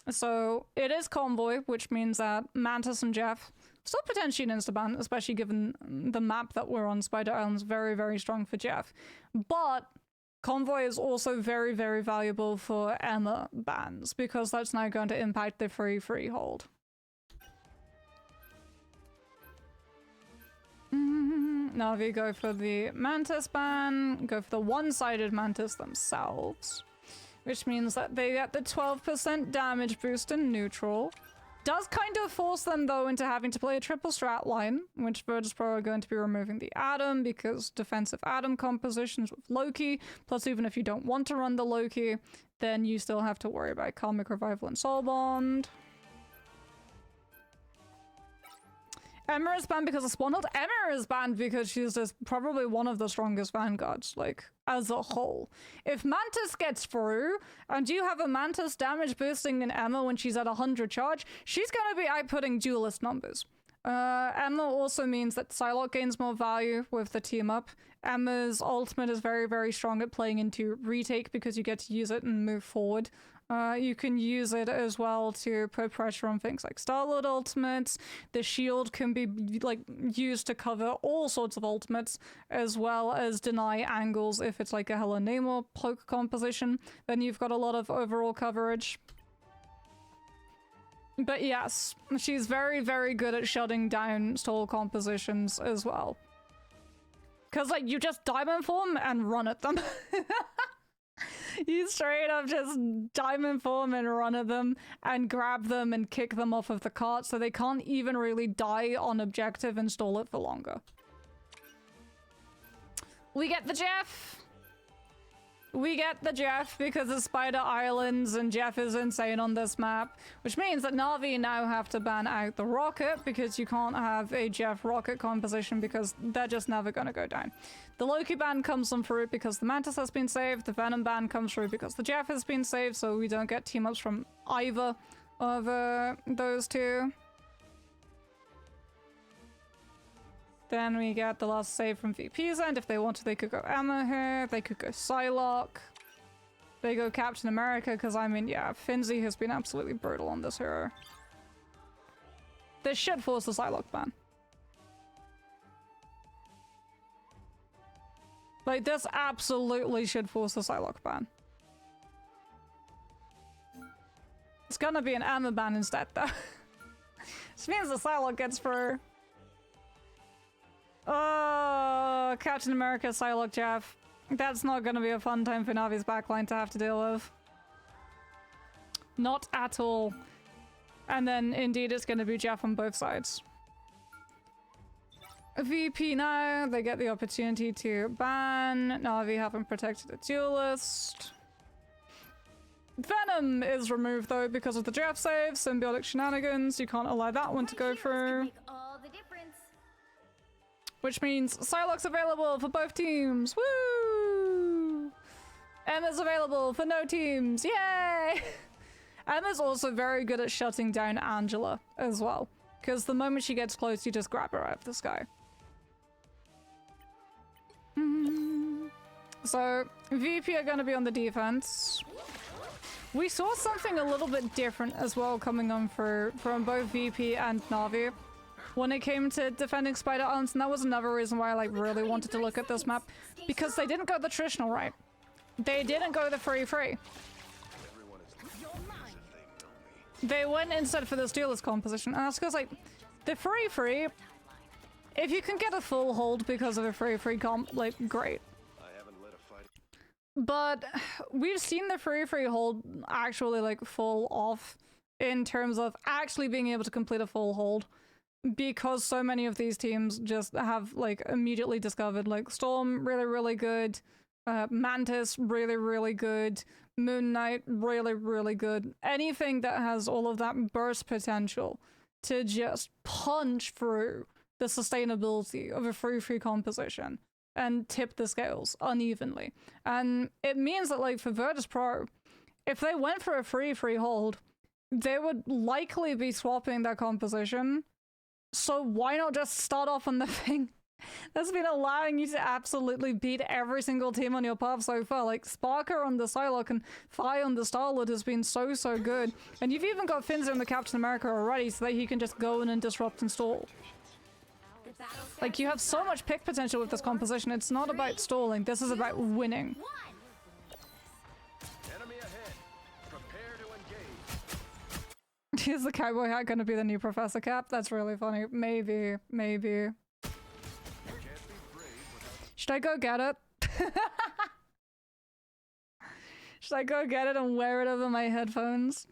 So it is Convoy, which means that Mantis and Jeff still potentially an insta-ban, especially given the map that we're on. Spider Island's very, very strong for Jeff. But Convoy is also very, very valuable for Emma bans, because that's now going to impact the free hold. Navi go for the Mantis ban, go for the one-sided Mantis themselves, which means that they get the 12% damage boost in neutral. Does kind of force them, though, into having to play a triple strat line, which Virtus Pro are going to be removing the Atom, because defensive Atom compositions with Loki, plus even if you don't want to run the Loki, then you still have to worry about Karmic Revival and Soul Bond. Emma is banned because of Spawnhold. Emma is banned because she's just probably one of the strongest vanguards, like, as a whole. If Mantis gets through, and you have a Mantis damage boosting in Emma when she's at 100 charge, she's gonna be outputting duelist numbers. Emma also means that Psylocke gains more value with the team up. Emma's ultimate is very, very strong at playing into retake because you get to use it and move forward. You can use it as well to put pressure on things like Star-Lord ultimates. The shield can be like used to cover all sorts of ultimates, as well as deny angles if it's like a Hela Namor poke composition. Then you've got a lot of overall coverage. But yes, she's very, very good at shutting down stall compositions as well. Because like you just diamond form and run at them. You straight up just diamond form and run at them and grab them and kick them off of the cart, so they can't even really die on objective and stall it for longer. We get the Jeff. We get the Jeff because of Spider Islands, and Jeff is insane on this map, which means that Navi now have to ban out the Rocket, because you can't have a Jeff Rocket composition because they're just never gonna go down. The Loki ban comes on through because the Mantis has been saved. The Venom ban comes through because the Jeff has been saved, so we don't get team-ups from either of those two. Then we get the last save from VP's end. If they wanted, they could go Emma here. They could go Psylocke. They go Captain America, because, I mean, yeah, Finzi has been absolutely brutal on this hero. This should force the Psylocke ban. Like, this absolutely should force the Psylocke ban. It's gonna be an Emma ban instead, though. Which means the Psylocke gets through. Oh, Captain America, Psylocke, Jeff. That's not gonna be a fun time for Navi's backline to have to deal with. Not at all. And then, indeed, it's gonna be Jeff on both sides. VP now, they get the opportunity to ban. Navi haven't protected a duelist. Venom is removed, though, because of the Jeff save. Symbiotic shenanigans. You can't allow that one to go through. Which means Psylocke's available for both teams. Woo! Emma's available for no teams. Yay! Emma's also very good at shutting down Angela as well, because the moment she gets close, you just grab her out of the sky. So VP are going to be on the defense. We saw something a little bit different as well coming on from both VP and Navi when it came to defending Spider Islands, and that was another reason why I like really wanted to look at this map, because they didn't go the traditional right. They didn't go the free. They went instead for this duelist composition, and that's because like the free, if you can get a full hold because of a free comp, like great. But we've seen the free hold actually like fall off in terms of actually being able to complete a full hold, because so many of these teams just have like immediately discovered like Storm really good, Mantis really good, Moon Knight really good. Anything that has all of that burst potential to just punch through the sustainability of a free composition and tip the scales unevenly. And it means that like for Virtus Pro, if they went for a free hold, they would likely be swapping their composition. So why not just start off on the thing That's been allowing you to absolutely beat every single team on your path so far. Like, Sparker on the Psylocke and Fi on the Starlord has been so good. And you've even got Finzer in the Captain America already so that he can just go in and disrupt and stall. Like, you have so much pick potential with this composition. It's not about stalling. This is about winning. Enemy ahead. Prepare to engage. Is the cowboy hat going to be the new Professor Cap? That's really funny. Maybe. Should I go get it? Should I go get it and wear it over my headphones?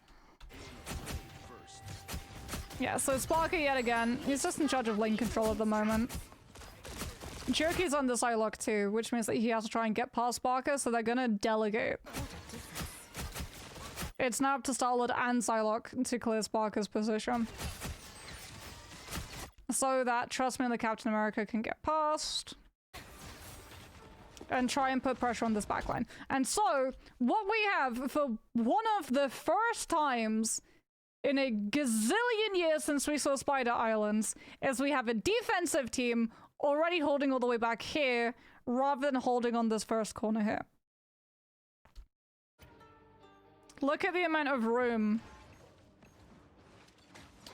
Yeah, so Sparky yet again. He's just in charge of lane control at the moment. Jerky's on the Psylocke too, which means that he has to try and get past Sparker, so they're gonna delegate. It's now up to Starlord and Psylocke to clear Sparker's position. So that, trust me, the Captain America can get past. And try and put pressure on this backline. And so, what we have for one of the first times in a gazillion years since we saw Spider Islands is we have a defensive team already holding all the way back here rather than holding on this first corner here. Look at the amount of room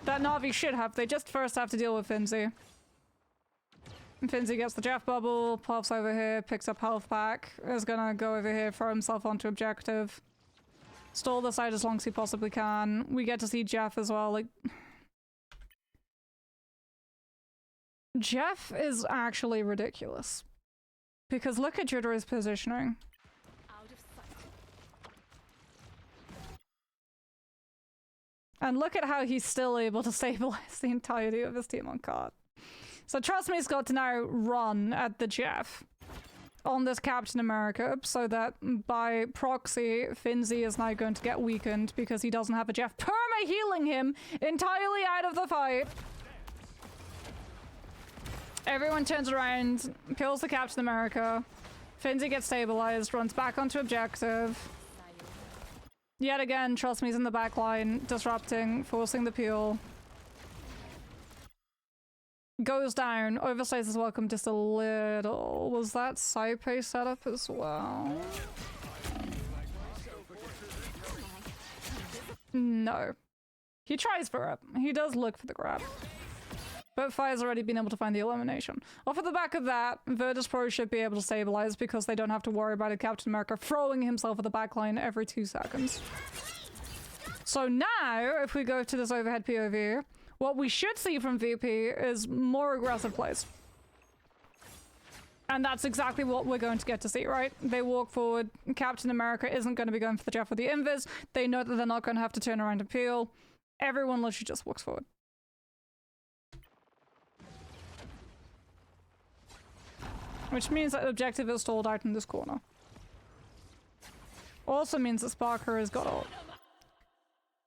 that Navi should have. They just first have to deal with Finzy. Finzy gets the Jeff bubble, pops over here, picks up health pack, is gonna go over here, throw himself onto objective. Stall the side as long as he possibly can. We get to see Jeff as well. Like, Jeff is actually ridiculous. Because look at Judor's positioning. And look at how he's still able to stabilize the entirety of his team on card. So trust me, he's got to now run at the Jeff on this Captain America so that by proxy, Finzy is now going to get weakened because he doesn't have a Jeff perma-healing him entirely out of the fight. Everyone turns around, kills the Captain America. Finzy gets stabilized, runs back onto objective. Yet again, trust me, he's in the back line, disrupting, forcing the peel. Goes down, overstays his welcome just a little. Was that Saipe setup as well? No. He tries for it. He does look for the grab. But Fire's already been able to find the elimination. Off of the back of that, Virtus Pro should be able to stabilize because they don't have to worry about a Captain America throwing himself at the backline every 2 seconds. So now, if we go to this overhead POV, what we should see from VP is more aggressive plays. And that's exactly what we're going to get to see, right? They walk forward. Captain America isn't going to be going for the Jeff with the invis. They know that they're not going to have to turn around and peel. Everyone literally just walks forward. Which means that objective is stalled out in this corner. Also means that Sparker has got ult.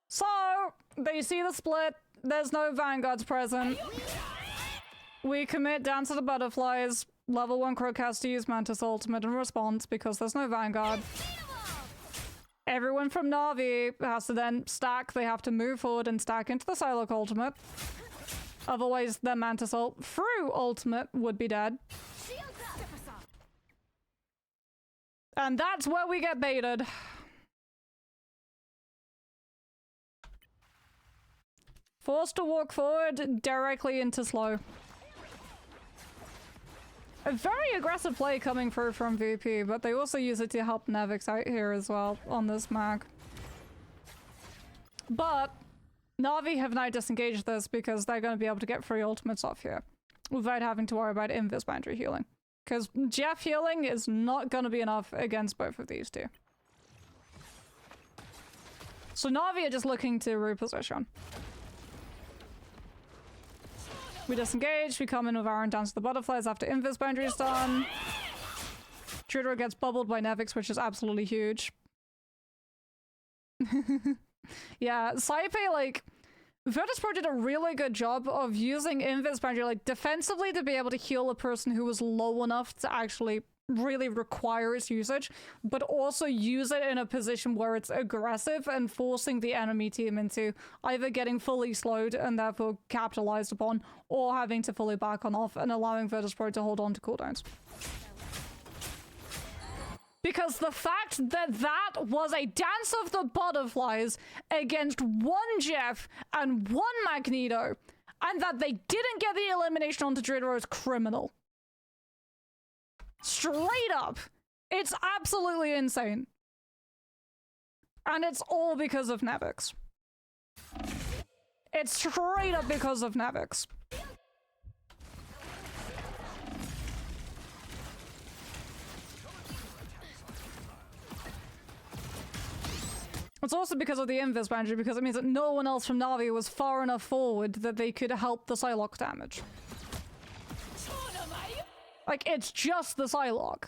So, they see the split. There's no Vanguards present. We commit Dance of the Butterflies. Level 1 Croak has to use Mantis ultimate in response because there's no Vanguard. Everyone from Navi has to then stack. They have to move forward and stack into the Psylocke ultimate. Otherwise, their Mantis ult through ultimate would be dead. And that's where we get baited. Forced to walk forward directly into slow. A very aggressive play coming through from VP, but they also use it to help Nevix out here as well on this mag. But Navi have now disengaged this because they're going to be able to get free ultimates off here without having to worry about invis boundary healing. Because Jeff healing is not going to be enough against both of these two. So Navi are just looking to reposition. We disengage, we come in with our own Dance of the Butterflies after invis boundary is done. Trudor gets bubbled by Nevix, which is absolutely huge. Yeah, Saipe, like, Virtus Pro did a really good job of using invis boundary, like, defensively to be able to heal a person who was low enough to actually really require its usage, but also use it in a position where it's aggressive and forcing the enemy team into either getting fully slowed and therefore capitalized upon, or having to fully back on off and allowing Virtus Pro to hold on to cooldowns. Because the fact that that was a dance of the butterflies against one Jeff and one Magneto, and that they didn't get the elimination onto Dridro is criminal. Straight up. It's absolutely insane. And it's all because of Nevix. It's straight up because of Nevix. It's also because of the invis boundary, because it means that no one else from Navi was far enough forward that they could help the Psylocke damage. Like, it's just the Psylocke.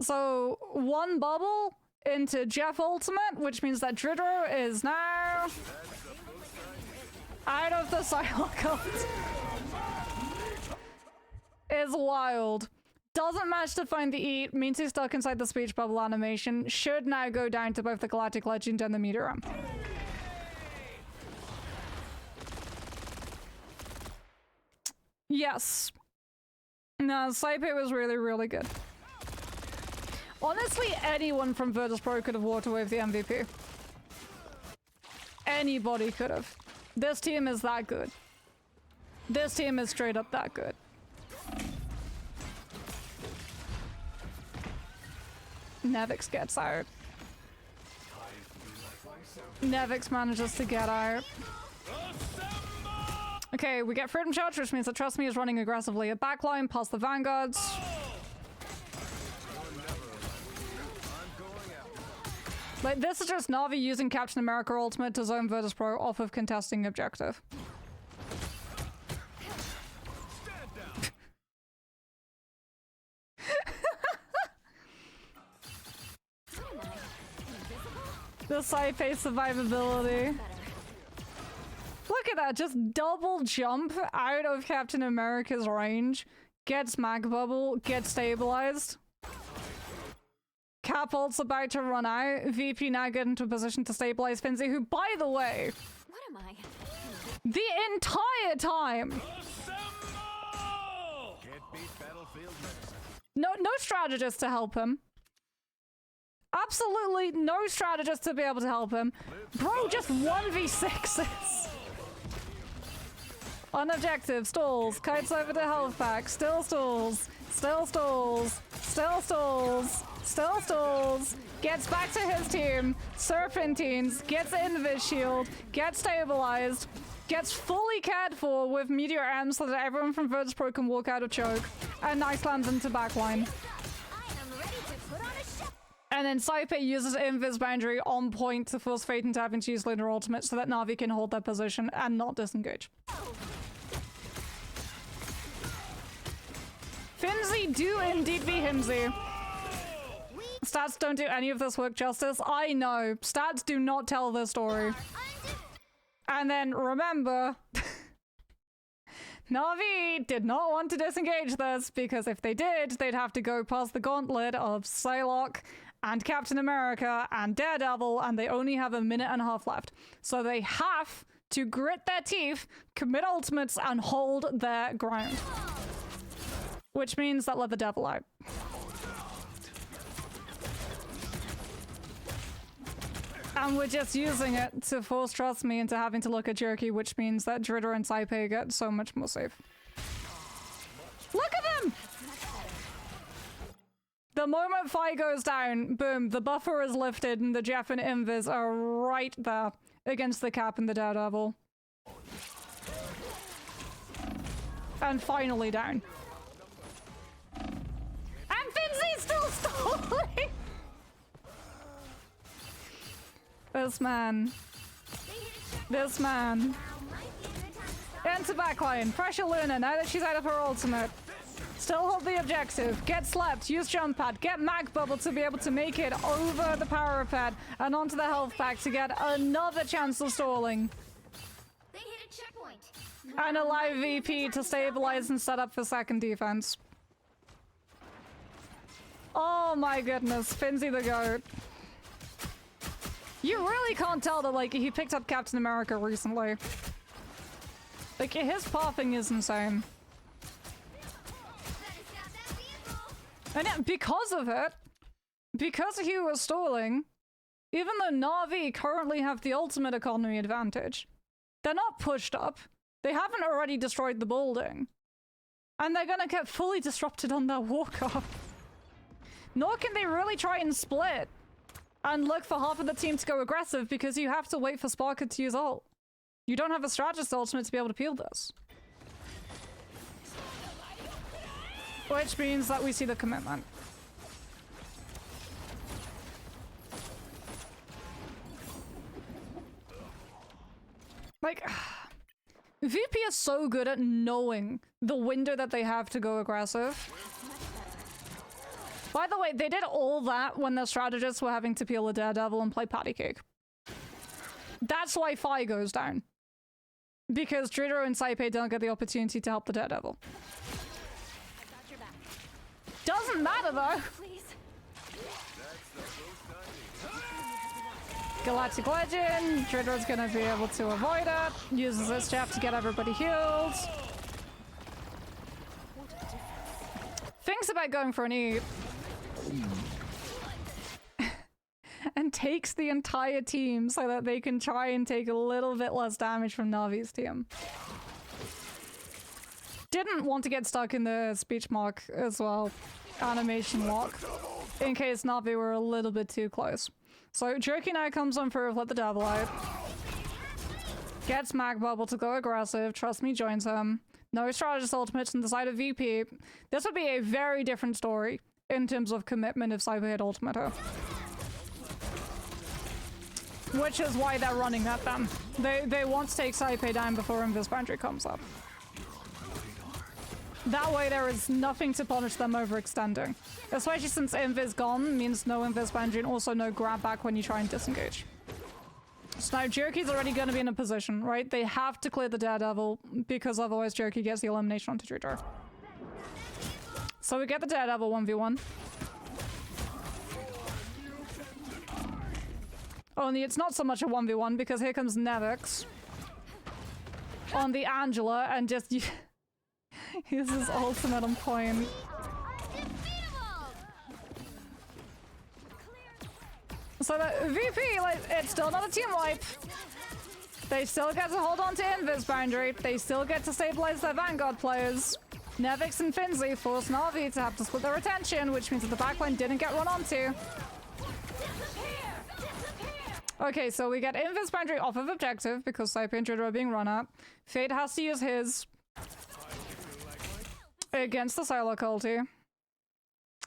So, one bubble into Jeff Ultimate, which means that Dridro is now out of the Psylocke ult. Is wild. Doesn't manage to find the eat, means he's stuck inside the speech bubble animation, should now go down to both the Galactic Legend and the Meteor. Yes. No, Saipe was really, really good. Honestly, anyone from Virtus Pro could have walked away with the MVP. Anybody could have. This team is that good. This team is straight up that good. Nevix gets out. Nevix manages to get out. Okay, we get Freedom Charge, which means that Trust Me is running aggressively at backline past the Vanguards. Like, this is just Navi using Captain America Ultimate to zone Virtus Pro off of contesting objective. The Saipe survivability. Look at that, just double jump out of Captain America's range. Gets mag bubble, gets stabilized. Cap ult's about to run out. VP now get into a position to stabilize Finzi, who, by the way, What am I? the entire time, no strategist to help him. Absolutely no strategist to be able to help him. Bro, just 1v6s. On objective, stalls, kites over the health pack, still stalls, still stalls, still stalls, still stalls, gets back to his team, serpentines, gets invis shield, gets stabilized, gets fully cared for with Meteor M so that everyone from Virtus Pro can walk out of choke, and nice lands into backline. And then Saipe uses Invis Boundary on point to force Fate into having to use Lunar Ultimate so that Navi can hold their position and not disengage. Finzi do indeed be Himsy. Stats don't do any of this work justice. I know. Stats do not tell the story. And then remember, Navi did not want to disengage this because if they did, they'd have to go past the gauntlet of Psylocke and Captain America and Daredevil, and they only have a minute and a half left. So they have to grit their teeth, commit ultimates, and hold their ground. Which means that let the devil out. And we're just using it to force Trust Me into having to look at Jerky, which means that Dridder and Saipe get so much more safe. Look at them! The moment Phi goes down, boom, the buffer is lifted and the Jeff and Invis are right there against the Cap and the Daredevil. And finally down. And Finzi's still stalling! This man. This man. Into backline. Pressure Luna now that she's out of her ultimate. Still hold the objective. Get slept. Use jump pad. Get mag bubble to be able to make it over the power pad and onto the health pack to get another chance of stalling. They hit a checkpoint. And allow VP to stabilize and set up for second defense. Oh my goodness, Finzi the GOAT. You really can't tell that, like, he picked up Captain America recently. Like, his pathing is insane. And yeah, because of it, because he was stalling, even though Navi currently have the ultimate economy advantage, they're not pushed up. They haven't already destroyed the building. And they're gonna get fully disrupted on their walk-up. Nor can they really try and split and look for half of the team to go aggressive because you have to wait for Sparker to use ult. You don't have a strategist ultimate to be able to peel this. Which means that we see the commitment. Like, VP is so good at knowing the window that they have to go aggressive. By the way, they did all that when their strategists were having to peel a Daredevil and play patty cake. That's why Fi goes down. Because Drito and Saipe don't get the opportunity to help the Daredevil. Doesn't matter though. Galactic Legend. Drito's gonna be able to avoid it. Uses this jab to get everybody healed. Thinks about going for an E. And takes the entire team so that they can try and take a little bit less damage from Navi's team. Didn't want to get stuck in the speech mark as well. Animation lock. In case Navi were a little bit too close. So Jerky now comes on for Let the Devil Out. Gets Mag Bubble to go aggressive. Trust me, joins him. No strategist ultimates on the side of VP. This would be a very different story in terms of commitment if Cyber had ultimate her. Which is why they're running at them. They want to take Saipe down before Invis Boundary comes up. That way there is nothing to punish them overextending. Especially since Invis gone means no Invis Boundary and also no grab back when you try and disengage. So now Jerky's already going to be in a position, right? They have to clear the Daredevil because otherwise Jerky gets the elimination onto Drito. So we get the Daredevil 1v1. Only it's not so much a 1v1 because here comes Nevix on the Angela and just uses ultimate on point. So the VP, like, it's still not a team wipe. They still get to hold on to Invis Boundary. They still get to stabilize their Vanguard players. Nevix and Finzi force Navi to have to split their attention, which means that the backline didn't get run onto. Okay, so we get Invis Boundary off of objective because Saipe and Drito are being run at. Fade has to use his against the Silo culti.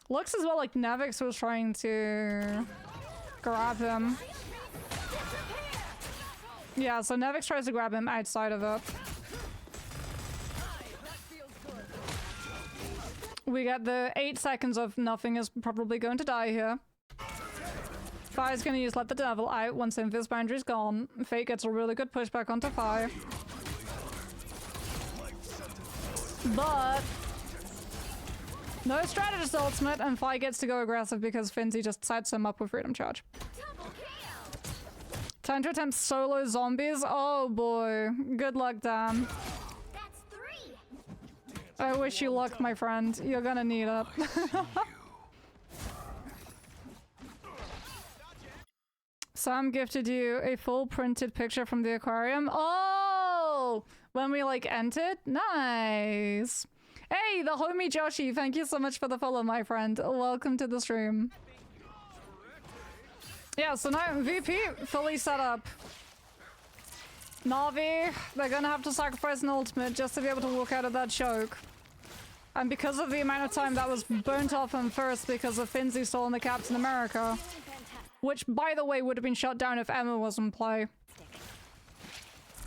Looks as well like Nevix was trying to grab him. Yeah, so Nevix tries to grab him outside of it. We get the 8 seconds of nothing is probably going to die here. Fi's gonna use Let the Devil Out once Invis Boundary's gone. Fate gets a really good pushback onto Fi. But no strategist ultimate and Fi gets to go aggressive because Finzi just sets him up with Freedom Charge. Time to attempt solo zombies. Oh boy. Good luck, Dan. I wish you luck, my friend. You're gonna need it. Sam gifted you a full printed picture from the aquarium. Oh! When we, like, entered? Nice! Hey, the homie Joshi, thank you so much for the follow, my friend. Welcome to the stream. Yeah, so now VP fully set up. Navi, they're gonna have to sacrifice an ultimate just to be able to walk out of that choke. And because of the amount of time that was burnt off him first because of Finzi stolen the Captain America, which, by the way, would have been shut down if Emma was in play.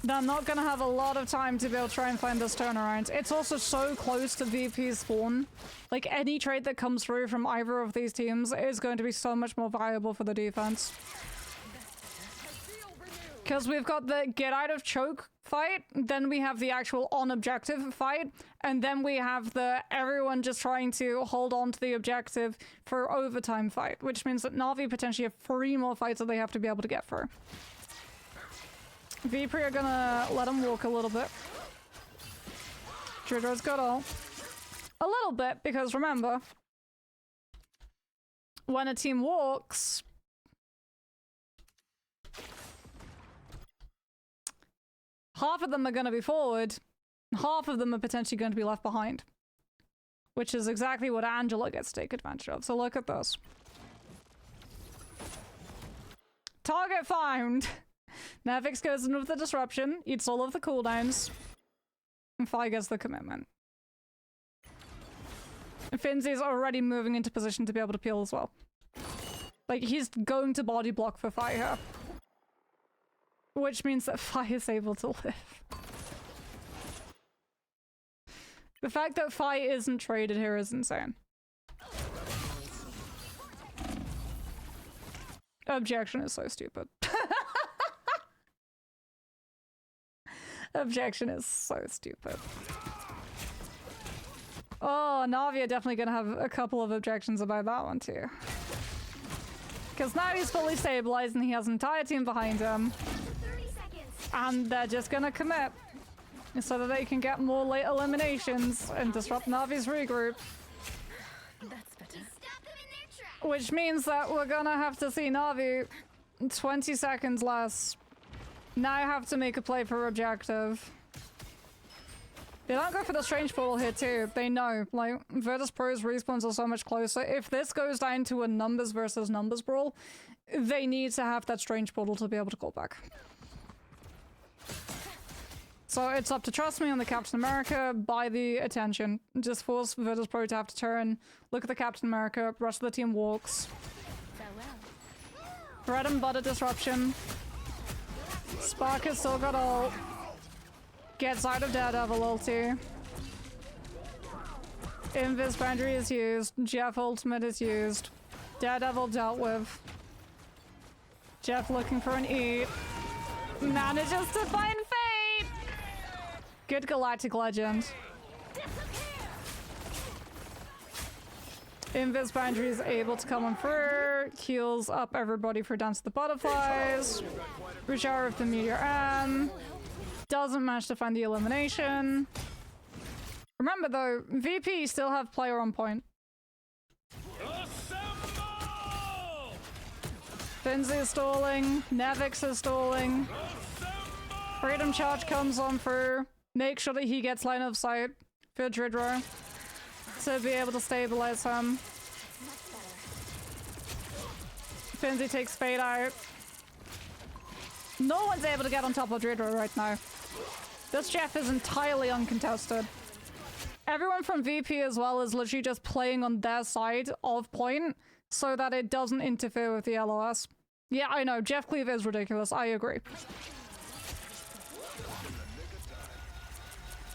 They're not gonna have a lot of time to be able to try and find this turnaround. It's also so close to VP's spawn. Like, any trade that comes through from either of these teams is going to be so much more valuable for the defense. Because we've got the get out of choke fight, then we have the actual on objective fight, And then we have everyone just trying to hold on to the objective for overtime fight, which means that Navi potentially have 3 more fights that they have to be able to get through. VP are gonna let him walk a little bit. Dridra's got all. A little bit, because remember, when a team walks, half of them are going to be forward, half of them are potentially going to be left behind. Which is exactly what Angela gets to take advantage of. So look at this. Target found! Navix goes in with the disruption, eats all of the cooldowns, and Fi gets the commitment. Finzy's already moving into position to be able to peel as well. Like, he's going to body block for Fi here. Which means that Fi is able to live. The fact that Fi isn't traded here is insane. Objection is so stupid. Objection is so stupid. Oh, Navi are definitely gonna have a couple of objections about that one too. Because now he's fully stabilized and he has an entire team behind him. 30 seconds. And they're just gonna commit so that they can get more late eliminations and disrupt Navi's regroup. That's better. Stop them in their tracks. Which means that we're gonna have to see Navi 20 seconds less. Now have to make a play for objective. They don't go for the strange portal here too. They know, like, Virtus Pro's respawns are so much closer. If this goes down to a numbers versus numbers brawl, they need to have that strange portal to be able to call back. So it's up to Trust Me on the Captain America, buy the attention. Just force Virtus Pro to have to turn, look at the Captain America, rest of the team walks. Farewell. Bread and butter disruption. Spark has still got ult. Gets out of Daredevil ulti. Invis boundary is used. Jeff ultimate is used. Daredevil dealt with. Jeff looking for an E. Manages to find Fate! Good Galactic Legend. Invis boundary is able to come on through. Heals up everybody for Dance of the Butterflies. Shower of the Meteor M. Doesn't manage to find the elimination. Remember though, VP still have player on point. Finzy is stalling. Navix is stalling. Freedom Charge comes on through. Make sure that he gets line of sight for Dridro to be able to stabilize him. Finzy takes Fade out. No one's able to get on top of Dridro right now. This Jeff is entirely uncontested. Everyone from VP as well is literally just playing on their side of point so that it doesn't interfere with the LOS. Yeah, I know, Jeff Cleave is ridiculous, I agree.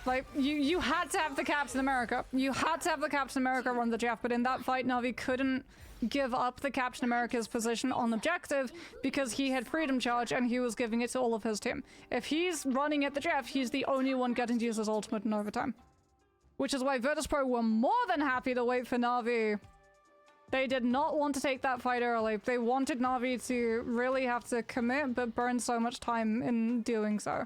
Like, you had to have the Captain America. You had to have the Captain America run the Jeff, but in that fight, Navi couldn't give up the Captain America's position on objective because he had Freedom Charge and he was giving it to all of his team. If he's running at the Jeff, he's the only one getting to use his ultimate in overtime. Which is why Virtus Pro were more than happy to wait for Navi. They did not want to take that fight early. They wanted Navi to really have to commit but burn so much time in doing so.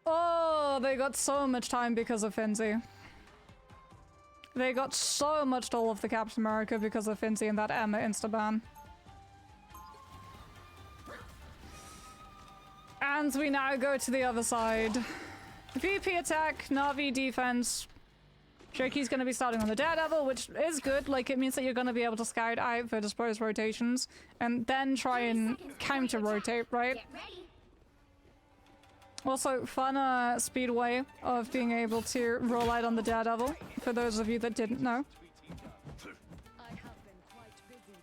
Oh, they got so much time because of Finzy. They got so much all of the Captain America because of Finzy and that Emma insta-ban. And we now go to the other side. VP attack, Navi defense. Jerky's going to be starting on the Daredevil, which is good. Like, it means that you're going to be able to scout out Virtus Pro's rotations and then try and counter-rotate, right? Get ready. Also, fun speed way of being able to roll out on the Daredevil, for those of you that didn't know.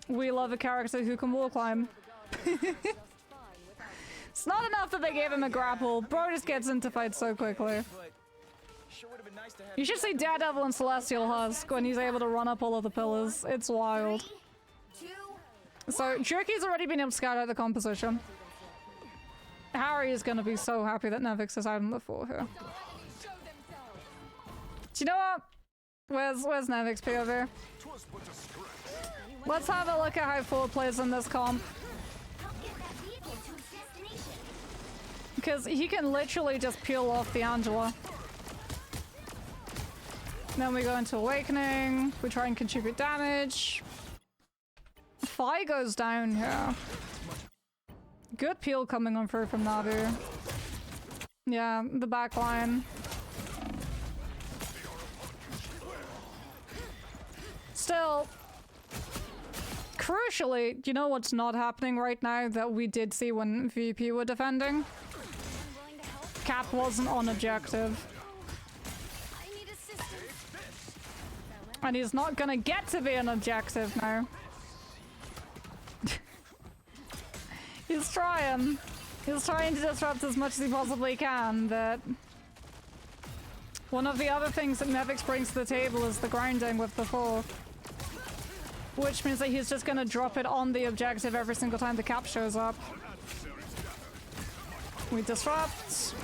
We love a character who can wall climb. It's not enough that they gave him a grapple. Bro just gets into fights so quickly. You should see Daredevil and Celestial Husk when he's able to run up all of the pillars. It's wild. 3, 2, So, Jerky's already been able to scout out the composition. Harry is gonna be so happy that Nevix is out on the 4 here. Do you know what? Where's Nevix POV? Let's have a look at how 4 plays in this comp. Because he can literally just peel off the Angela. Then we go into Awakening. We try and contribute damage. Fi goes down here. Good peel coming on through from Navi. Yeah, the back line. Still, crucially, do you know what's not happening right now that we did see when VP were defending? Cap wasn't on objective. And he's not gonna get to be an objective now. He's trying. He's trying to disrupt as much as he possibly can, but... One of the other things that Nevix brings to the table is the grinding with the 4. Which means that he's just gonna drop it on the objective every single time the cap shows up. We disrupt.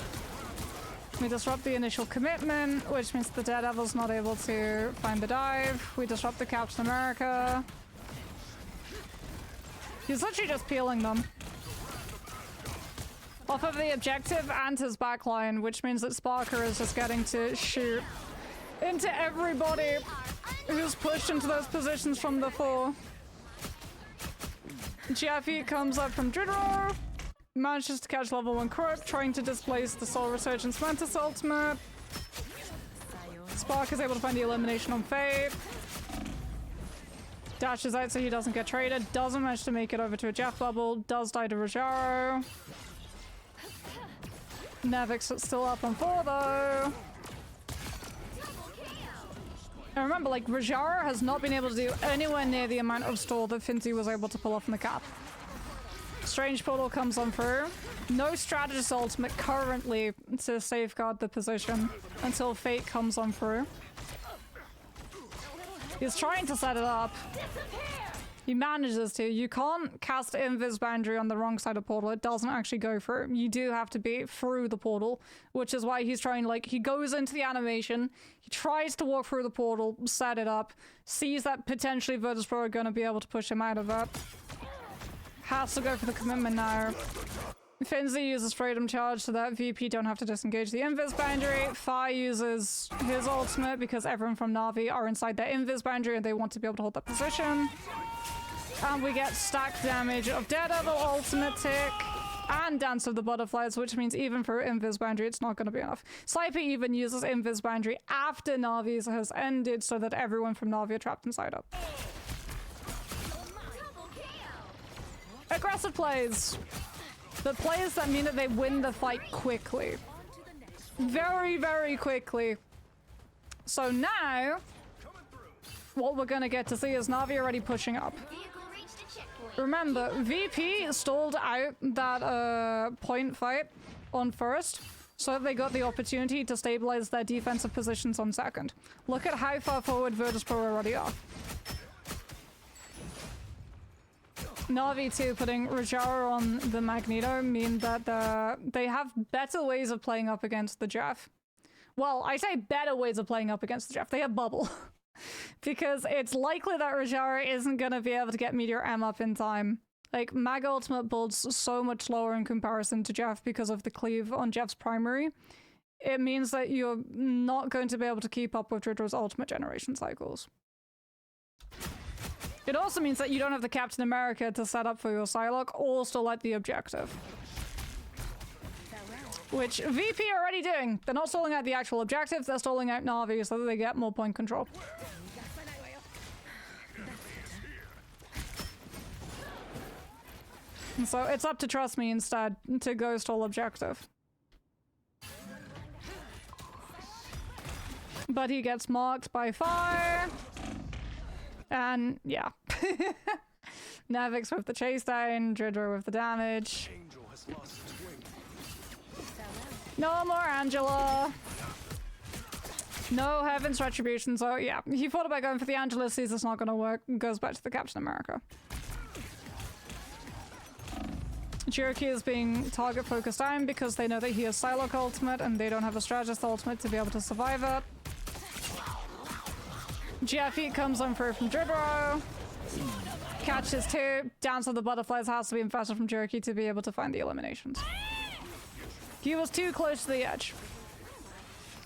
We disrupt the initial commitment, which means the Daredevil's not able to find the dive. We disrupt the Captain America. He's literally just peeling them. Off of the objective and his backline, which means that Sparker is just getting to shoot into everybody who's pushed into those positions from the 4. Jeffy comes up from Dridor. Manages to catch level 1 Crook, trying to displace the Soul Resurgence Mantis ultimate. Spark is able to find the elimination on Fate. Dashes out so he doesn't get traded. Doesn't manage to make it over to a Jeff bubble. Does die to Rajaro. Nevix is still up on 4 though. And remember, like, Rajaro has not been able to do anywhere near the amount of stall that Finzi was able to pull off in the cap. Strange Portal comes on through. No strategist ultimate currently to safeguard the position until Fate comes on through. He's trying to set it up. He manages to. You can't cast Invis Boundary on the wrong side of Portal. It doesn't actually go through. You do have to be through the portal, which is why he's trying, like, he goes into the animation, he tries to walk through the portal, set it up, sees that potentially Virtus Pro are going to be able to push him out of it. Has to go for the commitment now. Finzi uses Freedom Charge so that VP don't have to disengage the Invis Boundary. Fi uses his ultimate because everyone from Navi are inside their Invis Boundary and they want to be able to hold that position. And we get stacked damage of Daredevil ultimate tick and Dance of the Butterflies, which means even for Invis Boundary it's not going to be enough. Sliper even uses Invis Boundary after Navi's has ended so that everyone from Navi are trapped inside up. Aggressive plays. The plays that mean that they win the fight quickly. Very, very quickly. So now, what we're gonna get to see is Navi already pushing up. Remember, VP stalled out that point fight on first, so they got the opportunity to stabilize their defensive positions on second. Look at how far forward Virtus Pro already are. Navi too, putting Rajaro on the Magneto mean that they have better ways of playing up against the Jeff. Well, I say better ways of playing up against the Jeff. They have Bubble. Because it's likely that Rajaro isn't going to be able to get Meteor M up in time. Like, Mag Ultimate builds so much slower in comparison to Jeff because of the cleave on Jeff's primary. It means that you're not going to be able to keep up with Dridor's ultimate generation cycles. It also means that you don't have the Captain America to set up for your Psylocke or still at the objective. Which VP are already doing. They're not stalling out the actual objective, they're stalling out Navi so that they get more point control. And so it's up to Trust Me instead to go stall objective. But he gets marked by fire. And yeah. Nevix with the chase down, Dridor with the damage. No more Angela. No Heaven's Retribution, so yeah. He thought about going for the Angela, sees it's not gonna work, goes back to the Captain America. Cherokee is being target focused down because they know that he has Psylocke ultimate and they don't have a strategist ultimate to be able to survive it. Jeffy comes on through from Dribro. Catches two. Dance of the Butterflies has to be infested from Cherokee to be able to find the eliminations. He was too close to the edge.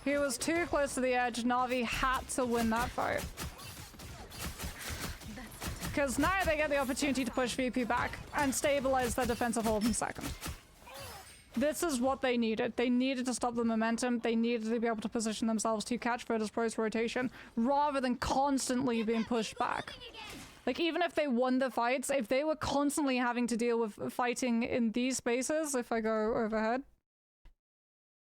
He was too close to the edge. Navi had to win that fight. Because now they get the opportunity to push VP back and stabilize their defensive hold in second. This is what they needed. They needed to stop the momentum. They needed to be able to position themselves to catch Virtus Pro's rotation rather than constantly being pushed back. Like, even if they won the fights, if they were constantly having to deal with fighting in these spaces, if I go overhead,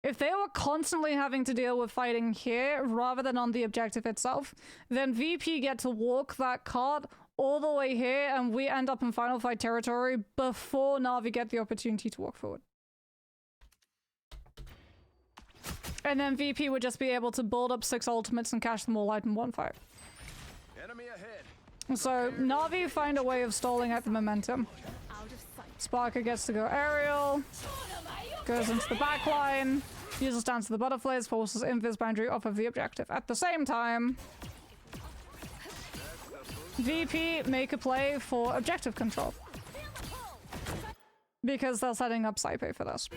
if they were constantly having to deal with fighting here rather than on the objective itself, then VP get to walk that cart all the way here and we end up in final fight territory before Navi get the opportunity to walk forward. And then VP would just be able to build up 6 ultimates and cash them all out in one fight. Enemy ahead. So Navi find a way of stalling out the momentum. Sparker gets to go aerial, goes into the back line, uses Dance of the Butterflies, forces Invis boundary off of the objective. At the same time, VP make a play for objective control. Because they're setting up Saipe for this.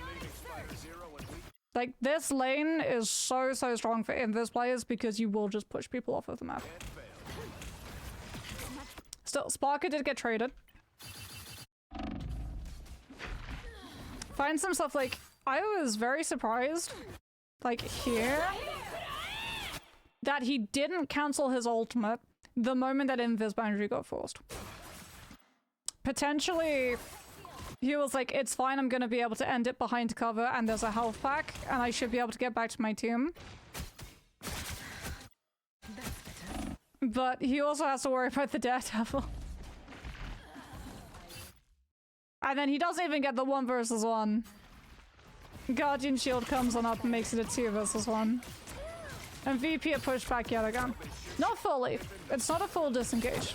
Like, this lane is so strong for Invis players because you will just push people off of the map. Still, Sparker did get traded. Find some stuff like, I was very surprised, like here, that he didn't cancel his ultimate the moment that Invis boundary got forced. Potentially, he was like, it's fine, I'm gonna be able to end it behind cover and there's a health pack and I should be able to get back to my team. But he also has to worry about the Daredevil. And then he doesn't even get the 1 versus 1. Guardian Shield comes on up and makes it a 2 versus 1. And VP are pushed back yet again. Not fully. It's not a full disengage.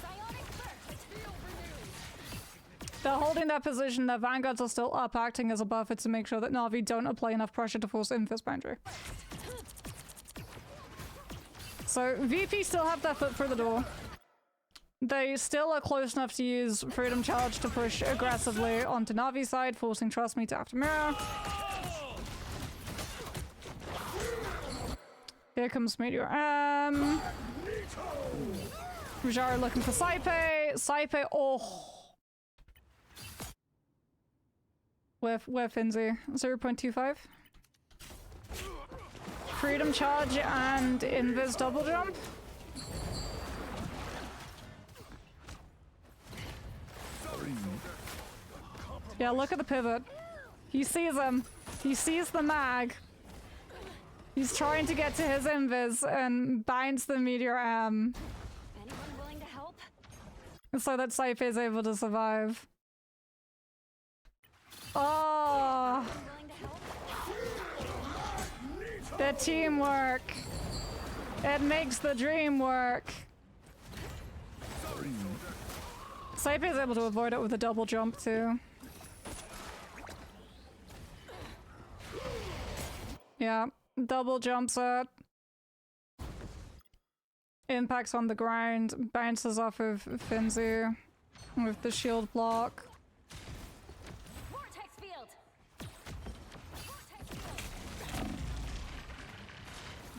They're holding their position. Their vanguards are still up, acting as a buffer to make sure that Navi don't apply enough pressure to force Invis boundary. So VP still have their foot through the door. They still are close enough to use Freedom Charge to push aggressively onto Navi's side, forcing Trust Me to after mirror. Here comes Meteor. Rajara looking for Saipe. Saipe, oh. Where Finzi? 0.25. Freedom Charge and Invis double jump. Yeah, look at the pivot. He sees him. He sees the mag. He's trying to get to his Invis and binds the Meteor Anyone willing to help? so that Saipe is able to survive. Oh! The teamwork. It makes the dream work. Saipe is able to avoid it with a double jump too. Yeah, double jumps it. Impacts on the ground, bounces off of Finzu with the shield block. Vortex field.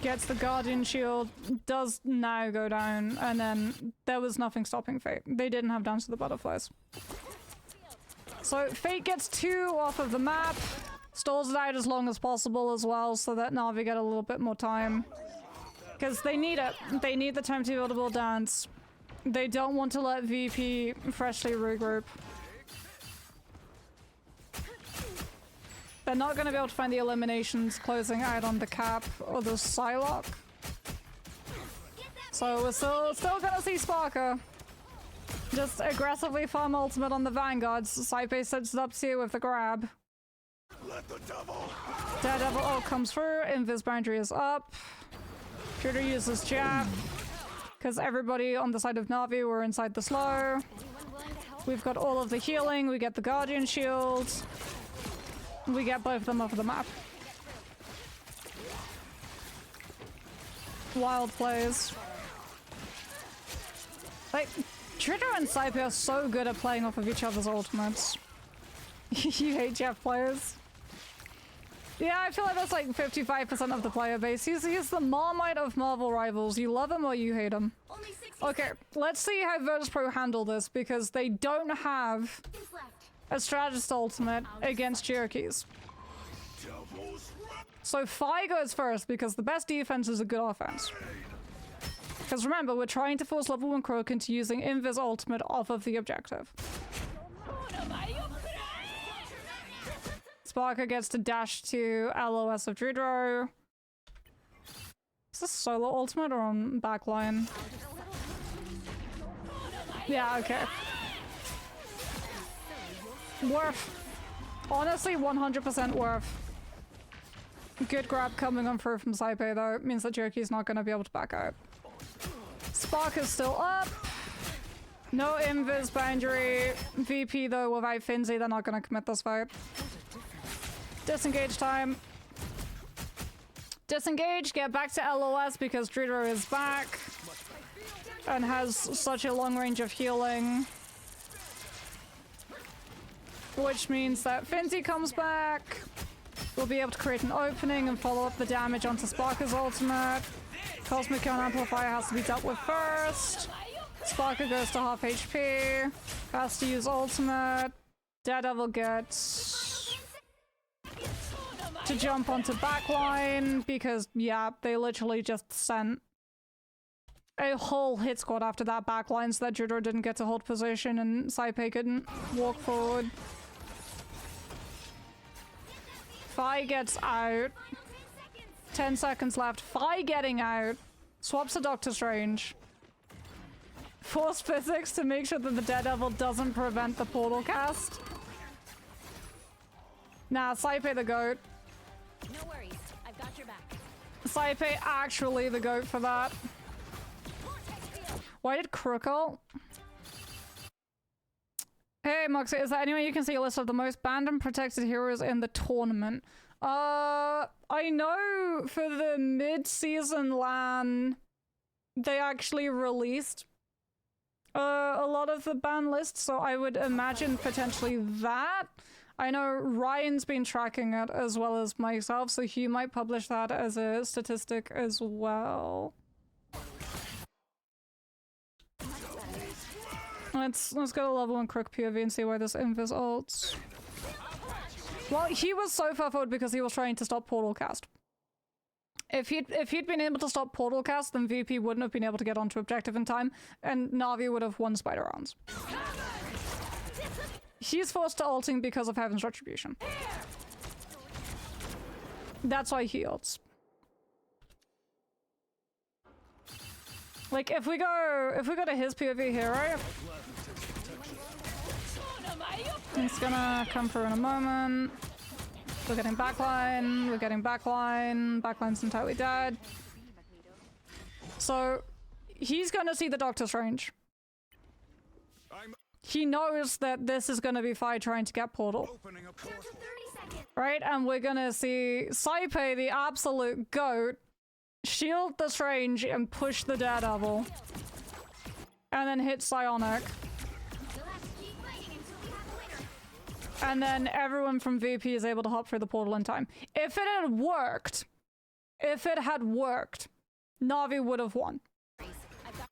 Gets the Guardian Shield, does now go down, and then there was nothing stopping Fate. They didn't have Dance to the Butterflies. So Fate gets 2 off of the map, stalls it out as long as possible as well so that Navi get a little bit more time. Because they need it. They need the time to be able to build Dance. They don't want to let VP freshly regroup. They're not going to be able to find the eliminations closing out on the cap or the Psylocke. So we're still going to see Sparker just aggressively farm ultimate on the Vanguards. Saipe sets it up to you with the grab. Daredevil ult comes through. Invis boundary is up. Shooter uses jab. Because everybody on the side of Navi were inside the slow. Anyone willing to help? We've got all of the healing, we get the Guardian Shields. We get both of them off of the map. Wild plays. Like, Twitter and Saipe are so good at playing off of each other's ultimates. You hate Jeff players? Yeah, I feel like that's like 55% of the player base. He's the Marmite of Marvel Rivals. You love him or you hate him. Okay, let's see how Virtus Pro handle this, because they don't have a strategist ultimate against Cherokees. So Fi goes first, because the best defense is a good offense. Because remember, we're trying to force level 1 Croak into using Invis ultimate off of the objective. Sparker gets to dash to LOS of Drudro. Is this solo ultimate or on backline? Yeah, okay. Worth. Honestly, 100% worth. Good grab coming on through from Saipe though. It means that Jerky's not going to be able to back out. Spark is still up. No invis boundary. VP though without Finzi, they're not going to commit this fight. Disengage time. Disengage, get back to LOS because Drudro is back and has such a long range of healing. Which means that Finzi comes back. We'll be able to create an opening and follow up the damage onto Sparker's ultimate. Cosmic Ion Amplifier has to be dealt with first. Sparker goes to half HP. Has to use ultimate. Daredevil gets to jump onto backline because, yeah, they literally just sent a whole hit squad after that backline so that Drudro didn't get to hold position and Saipe couldn't walk forward. Fi gets out. 10 seconds left. Fi getting out. Swaps to Doctor Strange. Force physics to make sure that the Daredevil doesn't prevent the portal cast. Nah, Saipe the GOAT. No worries, I've got your back. Saipe actually the GOAT for that. Why did Crook ult? Hey Moxie, is there any way you can see a list of the most banned and protected heroes in the tournament? I know for the mid-season LAN, they actually released a lot of the ban lists, so I would imagine potentially that. I know Ryan's been tracking it as well as myself, so he might publish that as a statistic as well. Let's go to level 1 Crook POV and see why this invis ults. Well, he was so far forward because he was trying to stop portal cast. If he'd been able to stop portal cast, then VP wouldn't have been able to get onto objective in time, and Navi would have won spider rounds. He's forced to ulting because of Heaven's Retribution. That's why he ults. Like if we go to his POV here, right? It's gonna come through in a moment. We're getting backline, we're getting backline. Backline's entirely dead. So he's gonna see the Doctor Strange. He knows that this is gonna be Fi trying to get portal. Right? And we're gonna see Saipe, the absolute GOAT, shield the Strange and push the Daredevil. And then hit Psionic. And then everyone from VP is able to hop through the portal in time. If it had worked, Navi would have won.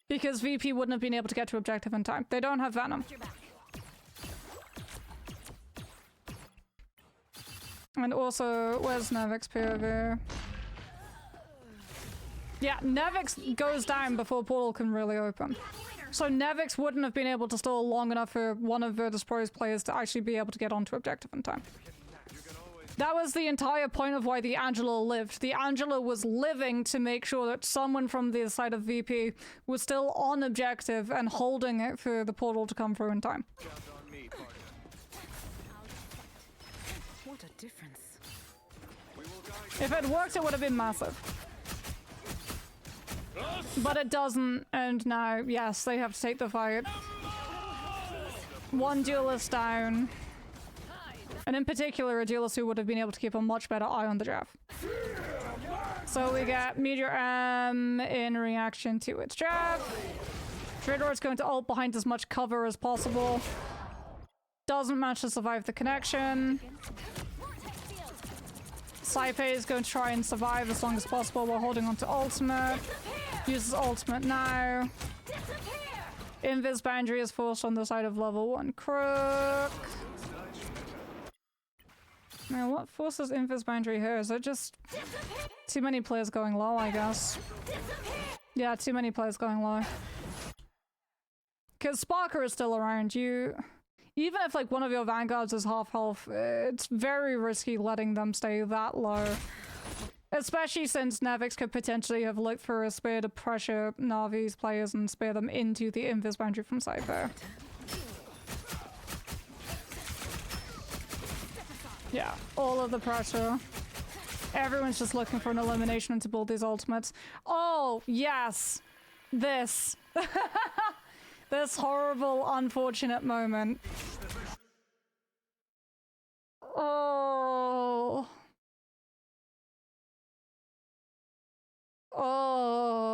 Because VP wouldn't have been able to get to objective in time. They don't have Venom. And also, where's Nevix POV? Yeah, Nevix goes down before portal can really open. So Nevix wouldn't have been able to stall long enough for one of Virtus Pro's players to actually be able to get onto objective in time. That was the entire point of why the Angela lived. The Angela was living to make sure that someone from the side of VP was still on objective and holding it for the portal to come through in time. What a difference. If it worked, it would have been massive. But it doesn't, and now, yes, they have to take the fight. One duelist down. And in particular, a duelist who would have been able to keep a much better eye on the jab. So we get Meteor M in reaction to its jab. Trador's going to ult behind as much cover as possible. Doesn't manage to survive the connection. Saipe is going to try and survive as long as possible while holding on to ultimate. Uses ultimate now. Invis boundary is forced on the side of level 1 Crook. Now, what forces Invis boundary here? Is it just too many players going low, I guess? Yeah, too many players going low. Because Sparker is still around. You, even if like one of your vanguards is half health, it's very risky letting them stay that low. Especially since Nevix could potentially have looked for a spear to pressure Navi's players and spear them into the invis boundary from Cypher. Yeah, all of the pressure. Everyone's just looking for an elimination to build these ultimates. Oh, yes! This. This horrible, unfortunate moment. Oh. Oh.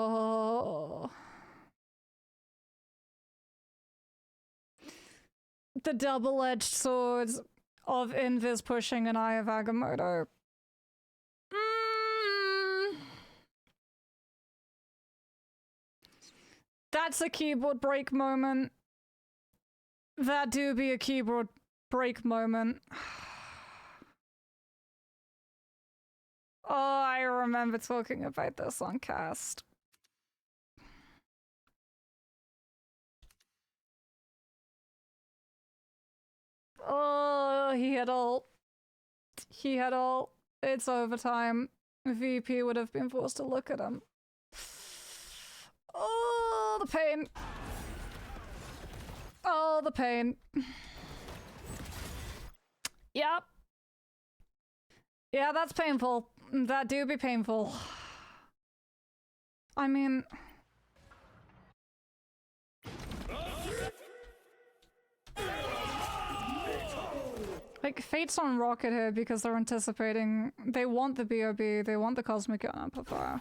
The double-edged swords of Invis pushing an Eye of Agamotto. That's a keyboard break moment. That do be a keyboard break moment. Oh, I remember talking about this on cast. Oh, he had ult. He had ult. It's overtime. VP would have been forced to look at him. Oh, the pain. Oh, the pain. Yep. Yeah, that's painful. That do be painful. I mean... Like, Fate's on Rocket here because they're anticipating... They want the BOB, they want the Cosmic Amplifier.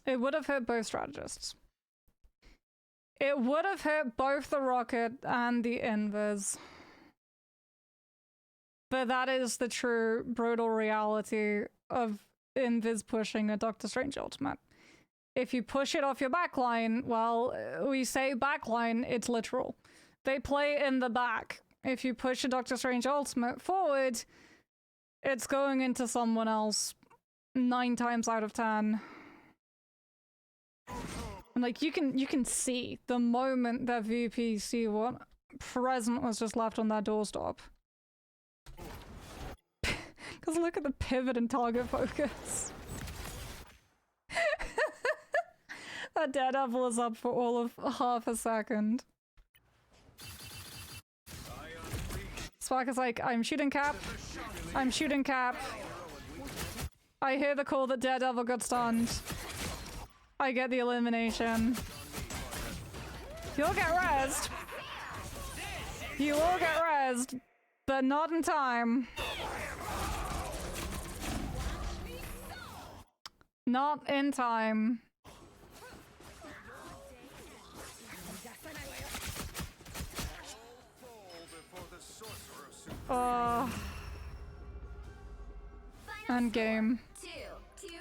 It would have hit both strategists. It would have hit both the Rocket and the Invis. But that is the true brutal reality of Invis pushing a Doctor Strange ultimate. If you push it off your backline, well, we say backline, it's literal. They play in the back. If you push a Doctor Strange ultimate forward, it's going into someone else 9 times out of 10. And like you can see the moment that VP see what present was just left on that doorstop. Because look at the pivot and target focus. That Daredevil is up for all of half a second. Spark is like, I'm shooting cap. I'm shooting cap. I hear the call that Daredevil got stunned. I get the elimination. You'll get rezzed. You will get rezzed, but not in time. Not in time. Endgame.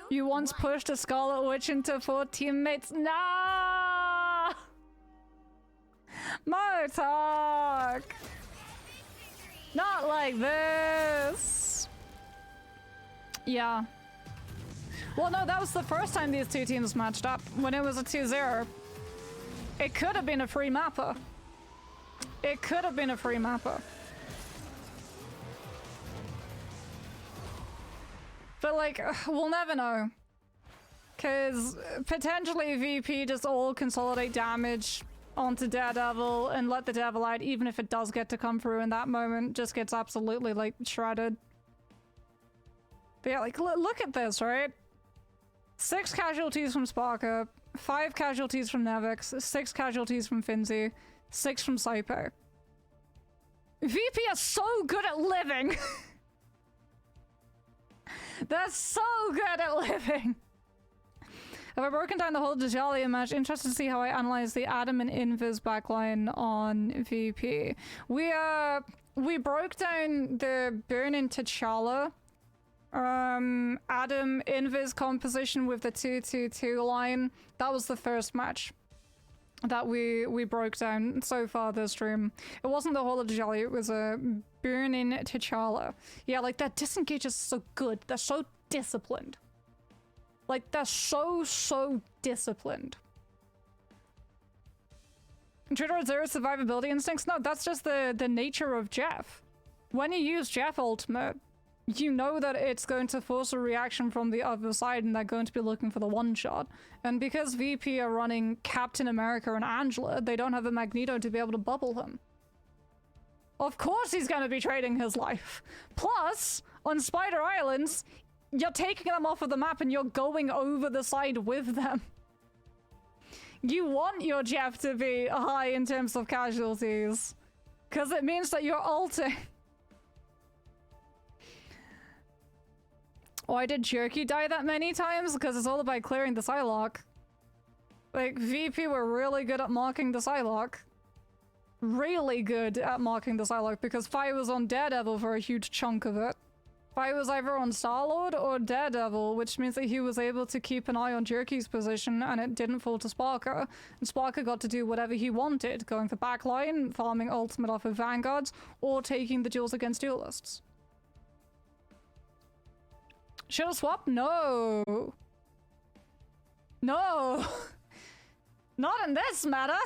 You once pushed a Scarlet Witch into 4 teammates. Nah! Motok! Not like this! Yeah. Well, no, that was the first time these two teams matched up, when it was a 2-0. It could have been a free mapper. It could have been a free mapper. But like, we'll never know. Because potentially VP just all consolidate damage onto Daredevil and let the devil out, even if it does get to come through in that moment, just gets absolutely, like, shredded. But yeah, like, look at this, right? 6 casualties from Sparker, 5 casualties from Nevix, 6 casualties from Finzi, 6 from Saipo. VP are so good at living! They're so good at living! Have I broken down the whole Dajali match? Interested to see how I analyze the Adam and Invis backline on VP. We broke down the Burn-in T'Challa, Adam Invis composition with the 2-2-2 line. That was the first match that we broke down so far this stream. It wasn't the whole of Dajali, it was a Burn-in T'Challa. Yeah, like, that disengage is so good. They're so disciplined. Like, they're so disciplined. Traitor Zero survivability instincts? No, that's just the nature of Jeff. When you use Jeff ultimate, you know that it's going to force a reaction from the other side and they're going to be looking for the one shot. And because VP are running Captain America and Angela, they don't have a Magneto to be able to bubble him. Of course he's going to be trading his life. Plus, on Spider Islands, you're taking them off of the map and you're going over the side with them. You want your Jeff to be high in terms of casualties, because it means that you're ulting. Why did Jerky die that many times? Because it's all about clearing the Psylocke. Like, VP were really good at marking the Psylocke. Really good at marking the Psylocke, because Fire was on Daredevil for a huge chunk of it. Fire was either on Star-Lord or Daredevil, which means that he was able to keep an eye on Jerky's position and it didn't fall to Sparker. And Sparker got to do whatever he wanted, going for backline, farming ultimate off of Vanguards, or taking the duels against duelists. Should have swapped? No. No. Not in this matter.